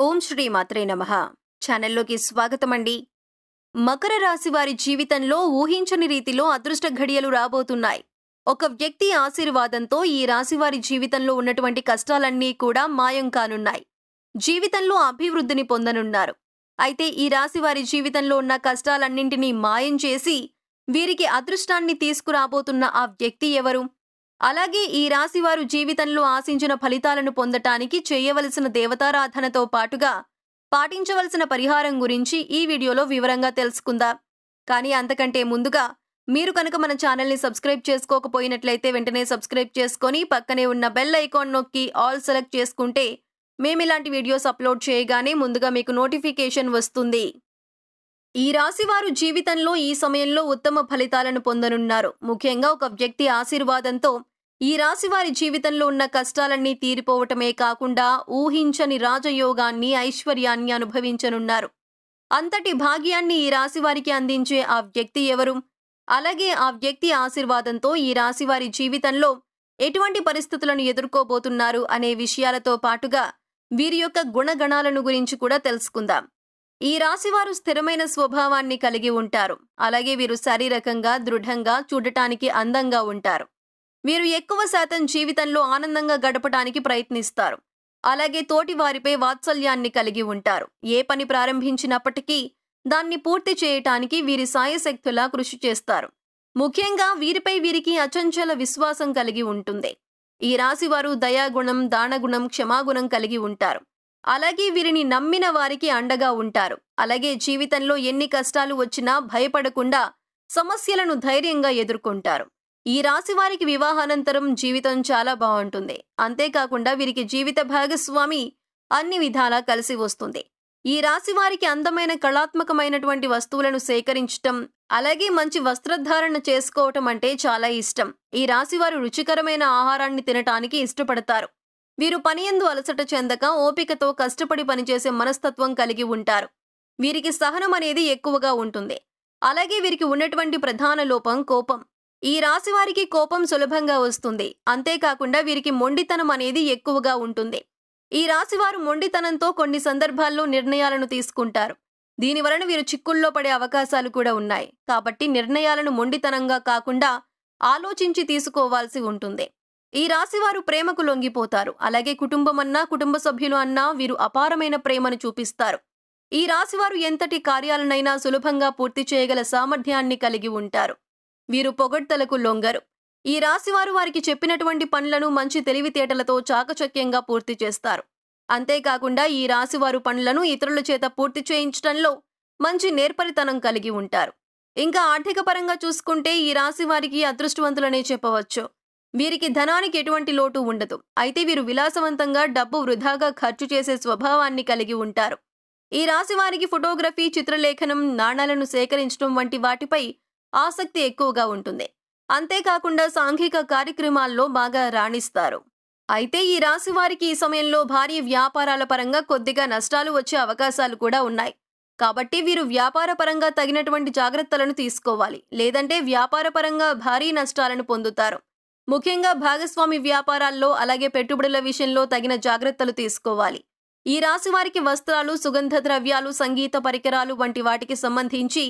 ఓం శ్రీ మాత్రే నమః. ఛానల్లోకి స్వాగతమండి. మకర రాశి వారి జీవితంలో ఊహించని రీతిలో అదృష్ట ఘడియలు రాబోతున్నాయి. ఒక వ్యక్తి ఆశీర్వాదంతో ఈ రాశి వారి జీవితంలో ఉన్నటువంటి కష్టాలన్నీ కూడా మాయం కానున్నాయి. జీవితంలో అభివృద్ధిని పొందనున్నారు. అయితే ఈ రాశి వారి జీవితంలో ఉన్న కష్టాలన్నింటినీ మాయం చేసి వీరికి అదృష్టాన్ని తీసుకురాబోతున్న ఆ వ్యక్తి ఎవరు? అలాగే ఈ రాశి వారు జీవితంలో ఆశించిన ఫలితాలను పొందటానికి చేయవలసిన దేవతారాధనతో పాటుగా పాటించవలసిన పరిహారం గురించి ఈ వీడియోలో వివరంగా తెలుసుకుందాం. కానీ అంతకంటే ముందుగా మీరు కనుక మన ఛానల్ని సబ్స్క్రైబ్ చేసుకోకపోయినట్లయితే వెంటనే సబ్స్క్రైబ్ చేసుకొని పక్కనే ఉన్న బెల్ ఐకాన్ నొక్కి ఆల్ సెలెక్ట్ చేసుకుంటే మేము ఇలాంటి వీడియోస్ అప్లోడ్ చేయగానే ముందుగా మీకు నోటిఫికేషన్ వస్తుంది. ఈ రాశి వారు జీవితంలో ఈ సమయంలో ఉత్తమ ఫలితాలను పొందనున్నారు. ముఖ్యంగా ఒక వ్యక్తి ఆశీర్వాదంతో ఈ రాశి వారి జీవితంలో ఉన్న కష్టాలన్నీ తీరిపోవటమే కాకుండా ఊహించని రాజయోగాన్ని, ఐశ్వర్యాన్ని అనుభవించనున్నారు. అంతటి భాగ్యాన్ని ఈ రాశి వారికి అందించే ఆ వ్యక్తి ఎవరు? అలాగే ఆ వ్యక్తి ఆశీర్వాదంతో ఈ రాశి వారి జీవితంలో ఎటువంటి పరిస్థితులను ఎదుర్కోబోతున్నారు అనే విషయాలతో పాటుగా వీరి యొక్క గుణగణాలను గురించి కూడా తెలుసుకుందాం. ఈ రాశివారు స్థిరమైన స్వభావాన్ని కలిగి ఉంటారు. అలాగే వీరు శారీరకంగా దృఢంగా, చూడటానికి అందంగా ఉంటారు. వీరు ఎక్కువ శాతం జీవితంలో ఆనందంగా గడపటానికి ప్రయత్నిస్తారు. అలాగే తోటి వారిపై వాత్సల్యాన్ని కలిగి ఉంటారు. ఏ పని ప్రారంభించినప్పటికీ దాన్ని పూర్తి చేయటానికి వీరి సాయశక్తులా కృషి చేస్తారు. ముఖ్యంగా వీరిపై వీరికి అచంచల విశ్వాసం కలిగి ఉంటుంది. ఈ రాశివారు దయాగుణం, దానగుణం, క్షమాగుణం కలిగి ఉంటారు. అలాగే వీరిని నమ్మిన వారికి అండగా ఉంటారు. అలాగే జీవితంలో ఎన్ని కష్టాలు వచ్చినా భయపడకుండా సమస్యలను ధైర్యంగా ఎదుర్కొంటారు. ఈ రాశి వారికి వివాహానంతరం జీవితం చాలా బాగుంటుంది. అంతేకాకుండా వీరికి జీవిత భాగస్వామి అన్ని విధాలా కలిసి వస్తుంది. ఈ రాశి వారికి అందమైన కళాత్మకమైనటువంటి వస్తువులను సేకరించటం, అలాగే మంచి వస్త్రధారణ చేసుకోవటం అంటే చాలా ఇష్టం. ఈ రాశి వారు రుచికరమైన ఆహారాన్ని తినటానికి ఇష్టపడతారు. వీరు పనియందు అలసట చెందక ఓపికతో కష్టపడి పనిచేసే మనస్తత్వం కలిగి ఉంటారు. వీరికి సహనం అనేది ఎక్కువగా ఉంటుంది. అలాగే వీరికి ఉన్నటువంటి ప్రధాన లోపం కోపం. ఈ రాశి వారికి కోపం సులభంగా వస్తుంది. అంతేకాకుండా వీరికి మొండితనం అనేది ఎక్కువగా ఉంటుంది. ఈ రాశి వారు మొండితనంతో కొన్ని సందర్భాల్లో నిర్ణయాలను తీసుకుంటారు. దీనివలన వీరు చిక్కుల్లో పడే అవకాశాలు కూడా ఉన్నాయి. కాబట్టి నిర్ణయాలను మొండితనంగా కాకుండా ఆలోచించి తీసుకోవాల్సి ఉంటుంది. ఈ రాశివారు ప్రేమకు లొంగిపోతారు. అలాగే కుటుంబం అన్నా, కుటుంబ సభ్యులు అన్నా వీరు అపారమైన ప్రేమను చూపిస్తారు. ఈ రాశివారు ఎంతటి కార్యాలనైనా సులభంగా పూర్తి చేయగల సామర్థ్యాన్ని కలిగి ఉంటారు. వీరు పొగడ్తలకు లొంగరు. ఈ రాశివారు వారికి చెప్పినటువంటి పనులను మంచి తెలివితేటలతో చాకచక్యంగా పూర్తి చేస్తారు. అంతేకాకుండా ఈ రాశివారు పనులను ఇతరుల చేత పూర్తి చేయించడంలో మంచి నేర్పరితనం కలిగి ఉంటారు. ఇంకా ఆర్థిక పరంగా చూసుకుంటే ఈ రాశి వారికి అదృష్టవంతులనే చెప్పవచ్చు. వీరికి ధనానికి ఎటువంటి లోటు ఉండదు. అయితే వీరు విలాసవంతంగా డబ్బు వృధాగా ఖర్చు చేసే స్వభావాన్ని కలిగి ఉంటారు. ఈ రాశి వారికి ఫోటోగ్రఫీ, చిత్రలేఖనం, నాణాలను సేకరించడం వంటి వాటిపై ఆసక్తి ఎక్కువగా ఉంటుంది. అంతేకాకుండా సాంఘిక కార్యక్రమాల్లో బాగా రాణిస్తారు. అయితే ఈ రాశి వారికి ఈ సమయంలో భారీ వ్యాపారాల పరంగా కొద్దిగా నష్టాలు వచ్చే అవకాశాలు కూడా ఉన్నాయి. కాబట్టి వీరు వ్యాపార పరంగా తగినటువంటి జాగ్రత్తలను తీసుకోవాలి. లేదంటే వ్యాపార పరంగా భారీ నష్టాలను పొందుతారు. ముఖ్యంగా భాగస్వామి వ్యాపారాల్లో, అలాగే పెట్టుబడుల విషయంలో తగిన జాగ్రత్తలు తీసుకోవాలి. ఈ రాశి వారికి వస్త్రాలు, సుగంధ ద్రవ్యాలు, సంగీత పరికరాలు వంటి వాటికి సంబంధించి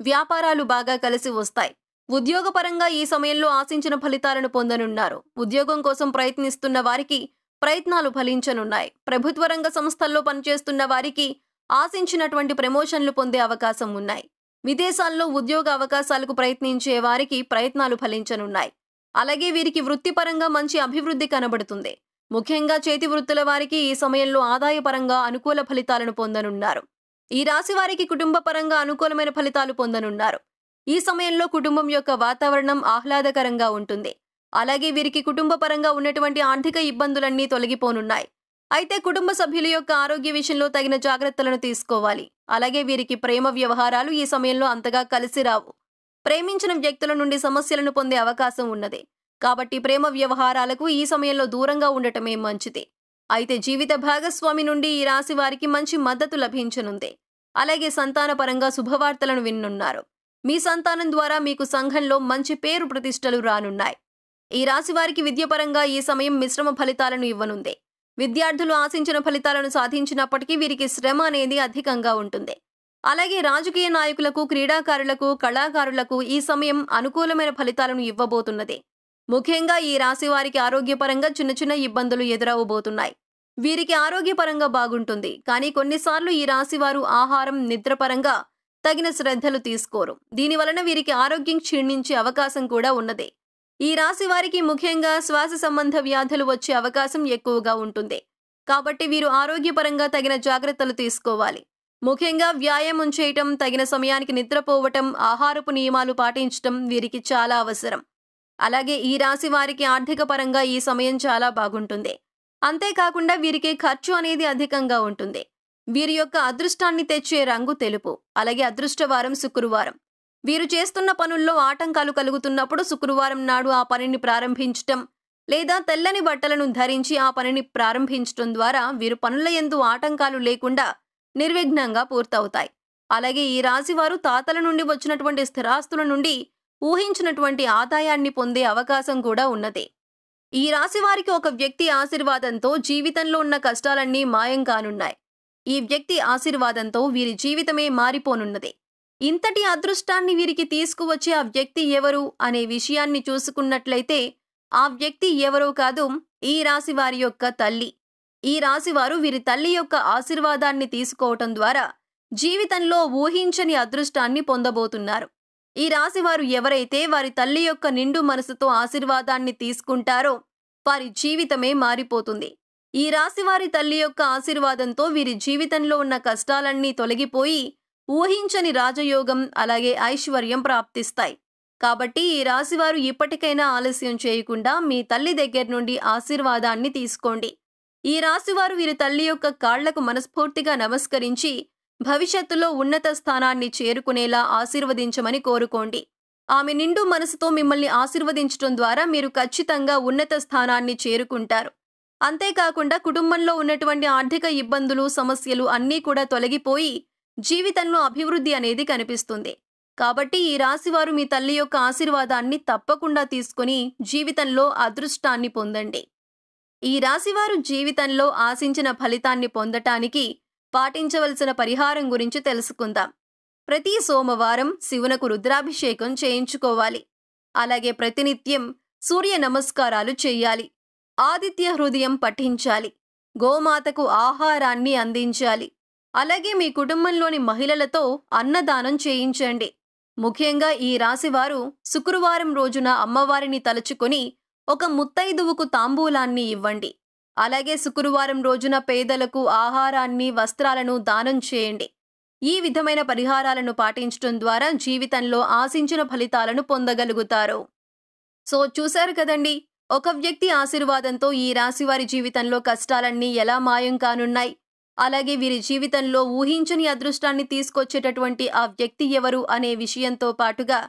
వ్యాపారాలు బాగా కలిసి వస్తాయి. ఉద్యోగపరంగా ఈ సమయంలో ఆశించిన ఫలితాలను పొందనున్నారు. ఉద్యోగం కోసం ప్రయత్నిస్తున్న వారికి ప్రయత్నాలు ఫలించనున్నాయి. ప్రభుత్వ రంగ సంస్థల్లో పనిచేస్తున్న వారికి ఆశించినటువంటి ప్రమోషన్లు పొందే అవకాశం ఉన్నాయి. విదేశాల్లో ఉద్యోగ అవకాశాలకు ప్రయత్నించే వారికి ప్రయత్నాలు ఫలించనున్నాయి. అలాగే వీరికి వృత్తిపరంగా మంచి అభివృద్ధి కనబడుతుంది. ముఖ్యంగా చేతి వృత్తుల వారికి ఈ సమయంలో ఆదాయపరంగా అనుకూల ఫలితాలను పొందనున్నారు. ఈ రాశి వారికి కుటుంబ పరంగా అనుకూలమైన ఫలితాలు పొందనున్నారు. ఈ సమయంలో కుటుంబం యొక్క వాతావరణం ఆహ్లాదకరంగా ఉంటుంది. అలాగే వీరికి కుటుంబ పరంగా ఉన్నటువంటి ఆర్థిక ఇబ్బందులన్నీ తొలగిపోనున్నాయి. అయితే కుటుంబ సభ్యుల యొక్క ఆరోగ్య విషయంలో తగిన జాగ్రత్తలను తీసుకోవాలి. అలాగే వీరికి ప్రేమ వ్యవహారాలు ఈ సమయంలో అంతగా కలిసి రావు. ప్రేమించిన వ్యక్తుల నుండి సమస్యలను పొందే అవకాశం ఉన్నది. కాబట్టి ప్రేమ వ్యవహారాలకు ఈ సమయంలో దూరంగా ఉండటమే మంచిది. అయితే జీవిత భాగస్వామి నుండి ఈ రాశి వారికి మంచి మద్దతు లభించనుంది. అలాగే సంతాన పరంగా శుభవార్తలను వినున్నారు. మీ సంతానం ద్వారా మీకు సంఘంలో మంచి పేరు ప్రతిష్టలు రానున్నాయి. ఈ రాశి వారికి విద్యపరంగా ఈ సమయం మిశ్రమ ఫలితాలను ఇవ్వనుంది. విద్యార్థులు ఆశించిన ఫలితాలను సాధించినప్పటికీ వీరికి శ్రమ అనేది అధికంగా ఉంటుంది. అలాగే రాజకీయ నాయకులకు, క్రీడాకారులకు, కళాకారులకు ఈ సమయం అనుకూలమైన ఫలితాలను ఇవ్వబోతున్నది. ముఖ్యంగా ఈ రాశి వారికి ఆరోగ్యపరంగా చిన్న చిన్న ఇబ్బందులు ఎదురవబోతున్నాయి. వీరికి ఆరోగ్యపరంగా బాగుంటుంది. కానీ కొన్నిసార్లు ఈ రాశి వారు ఆహారం, నిద్రపరంగా తగిన శ్రద్ధలు తీసుకోరు. దీనివలన వీరికి ఆరోగ్యం క్షీణించే అవకాశం కూడా ఉన్నది. ఈ రాశి వారికి ముఖ్యంగా శ్వాస సంబంధ వ్యాధులు వచ్చే అవకాశం ఎక్కువగా ఉంటుంది. కాబట్టి వీరు ఆరోగ్యపరంగా తగిన జాగ్రత్తలు తీసుకోవాలి. ముఖ్యంగా వ్యాయామం చేయటం, తగిన సమయానికి నిద్రపోవటం, ఆహారపు నియమాలు పాటించటం వీరికి చాలా అవసరం. అలాగే ఈ రాశి వారికి ఆర్థిక పరంగా ఈ సమయం చాలా బాగుంటుంది. అంతేకాకుండా వీరికి ఖర్చు అనేది అధికంగా ఉంటుంది. వీరి యొక్క అదృష్టాన్ని తెచ్చే రంగు తెలుపు. అలాగే అదృష్టవారం శుక్రవారం. వీరు చేస్తున్న పనుల్లో ఆటంకాలు కలుగుతున్నప్పుడు శుక్రవారం నాడు ఆ పనిని ప్రారంభించటం లేదా తెల్లని బట్టలను ధరించి ఆ పనిని ప్రారంభించటం ద్వారా వీరు పనుల యందు ఆటంకాలు లేకుండా నిర్విఘ్నంగా పూర్తవుతాయి. అలాగే ఈ రాశివారు తాతల నుండి వచ్చినటువంటి స్థిరాస్తుల నుండి ఊహించినటువంటి ఆదాయాన్ని పొందే అవకాశం కూడా ఉన్నది. ఈ రాశివారికి ఒక వ్యక్తి ఆశీర్వాదంతో జీవితంలో ఉన్న కష్టాలన్నీ మాయం కానున్నాయి. ఈ వ్యక్తి ఆశీర్వాదంతో వీరి జీవితమే మారిపోనున్నది. ఇంతటి అదృష్టాన్ని వీరికి తీసుకువచ్చే ఆ వ్యక్తి ఎవరు అనే విషయాన్ని చూసుకున్నట్లయితే ఆ వ్యక్తి ఎవరో కాదు, ఈ రాశి వారి యొక్క తల్లి. ఈ రాశివారు వీరి తల్లి యొక్క ఆశీర్వాదాన్ని తీసుకోవటం ద్వారా జీవితంలో ఊహించని అదృష్టాన్ని పొందబోతున్నారు. ఈ రాశివారు ఎవరైతే వారి తల్లి యొక్క నిండు మనసుతో ఆశీర్వాదాన్ని తీసుకుంటారో వారి జీవితమే మారిపోతుంది. ఈ రాశివారి తల్లి యొక్క ఆశీర్వాదంతో వీరి జీవితంలో ఉన్న కష్టాలన్నీ తొలగిపోయి ఊహించని రాజయోగం అలాగే ఐశ్వర్యం ప్రాప్తిస్తాయి. కాబట్టి ఈ రాశివారు ఇప్పటికైనా ఆలస్యం చేయకుండా మీ తల్లి దగ్గర నుండి ఆశీర్వాదాన్ని తీసుకోండి. ఈ రాశివారు వీరి తల్లి యొక్క కాళ్లకు మనస్ఫూర్తిగా నమస్కరించి భవిష్యత్తులో ఉన్నత స్థానాన్ని చేరుకునేలా ఆశీర్వదించమని కోరుకోండి. ఆమె నిండు మనసుతో మిమ్మల్ని ఆశీర్వదించడం ద్వారా మీరు ఖచ్చితంగా ఉన్నత స్థానాన్ని చేరుకుంటారు. అంతేకాకుండా కుటుంబంలో ఉన్నటువంటి ఆర్థిక ఇబ్బందులు, సమస్యలు అన్నీ కూడా తొలగిపోయి జీవితంలో అభివృద్ధి అనేది కనిపిస్తుంది. కాబట్టి ఈ రాశివారు మీ తల్లి యొక్క ఆశీర్వాదాన్ని తప్పకుండా తీసుకొని జీవితంలో అదృష్టాన్ని పొందండి. ఈ రాశివారు జీవితంలో ఆశించిన ఫలితాన్ని పొందటానికి పాటించవలసిన పరిహారం గురించి తెలుసుకుందాం. ప్రతి సోమవారం శివునకు రుద్రాభిషేకం చేయించుకోవాలి. అలాగే ప్రతినిత్యం సూర్య నమస్కారాలు చెయ్యాలి. ఆదిత్య హృదయం పఠించాలి. గోమాతకు ఆహారాన్ని అందించాలి. అలాగే మీ కుటుంబంలోని మహిళలతో అన్నదానం చేయించండి. ముఖ్యంగా ఈ రాశివారు శుక్రవారం రోజున అమ్మవారిని తలుచుకొని ఒక ముత్తైదువుకు తాంబూలాన్ని ఇవ్వండి. అలాగే శుక్రవారం రోజున పేదలకు ఆహారాన్ని, వస్త్రాలను దానం చేయండి. ఈ విధమైన పరిహారాలను పాటించడం ద్వారా జీవితంలో ఆశించిన ఫలితాలను పొందగలుగుతారు. సో చూశారు కదండి, ఒక వ్యక్తి ఆశీర్వాదంతో ఈ రాశివారి జీవితంలో కష్టాలన్నీ ఎలా మాయం కానున్నాయి. అలాగే వీరి జీవితంలో ఊహించని అదృష్టాన్ని తీసుకొచ్చేటటువంటి ఆ వ్యక్తి ఎవరు అనే విషయంతో పాటుగా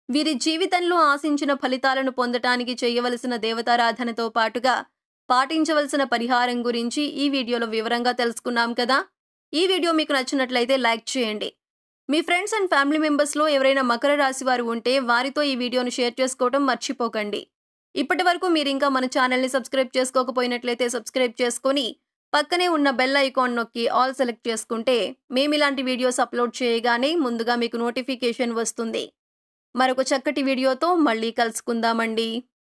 వీరి జీవితంలో ఆశించిన ఫలితాలను పొందటానికి చేయవలసిన దేవతారాధనతో పాటుగా పాటించవలసిన పరిహారం గురించి ఈ వీడియోలో వివరంగా తెలుసుకున్నాం కదా. ఈ వీడియో మీకు నచ్చినట్లయితే లైక్ చేయండి. మీ ఫ్రెండ్స్ అండ్ ఫ్యామిలీ మెంబర్స్లో ఎవరైనా మకర రాశి వారు ఉంటే వారితో ఈ వీడియోను షేర్ చేసుకోవడం మర్చిపోకండి. ఇప్పటి వరకు మీరు ఇంకా మన ఛానల్ని సబ్స్క్రైబ్ చేసుకోకపోయినట్లయితే సబ్స్క్రైబ్ చేసుకొని పక్కనే ఉన్న బెల్ ఐకాన్ నొక్కి ఆల్ సెలెక్ట్ చేసుకుంటే మేము ఇలాంటి వీడియోస్ అప్లోడ్ చేయగానే ముందుగా మీకు నోటిఫికేషన్ వస్తుంది. మరొక చక్కటి వీడియోతో మళ్ళీ కలుసుకుందామండి.